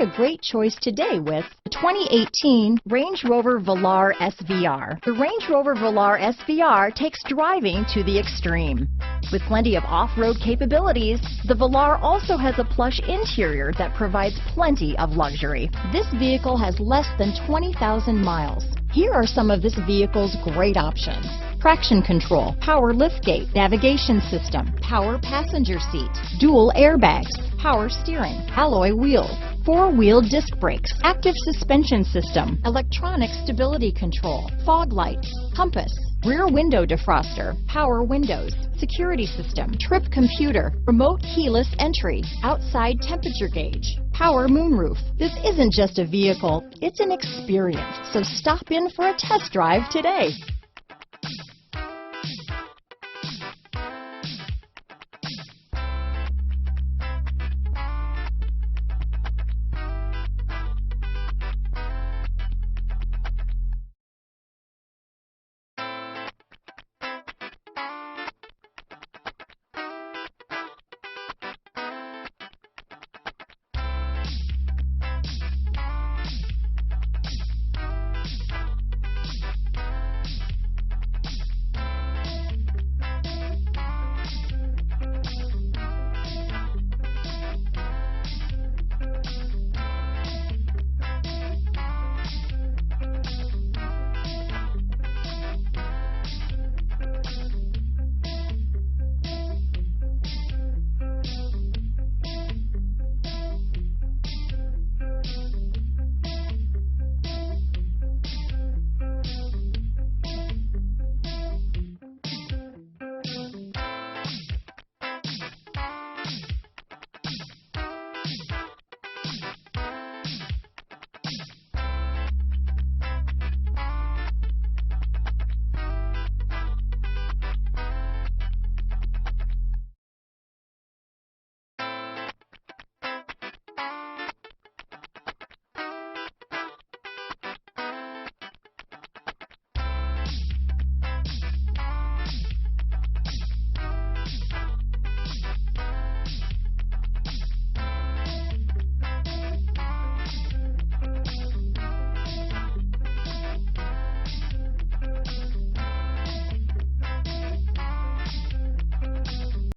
a great choice today with the 2018 Range Rover Velar SVR. The Range Rover Velar SVR takes driving to the extreme. With plenty of off-road capabilities, the Velar also has a plush interior that provides plenty of luxury. This vehicle has less than 20,000 miles. Here are some of this vehicle's great options: traction control, power liftgate, navigation system, power passenger seat, dual airbags, power steering, alloy wheels, four-wheel disc brakes, active suspension system, electronic stability control, fog lights, compass, rear window defroster, power windows, security system, trip computer, remote keyless entry, outside temperature gauge, power moonroof. This isn't just a vehicle, it's an experience. So stop in for a test drive today.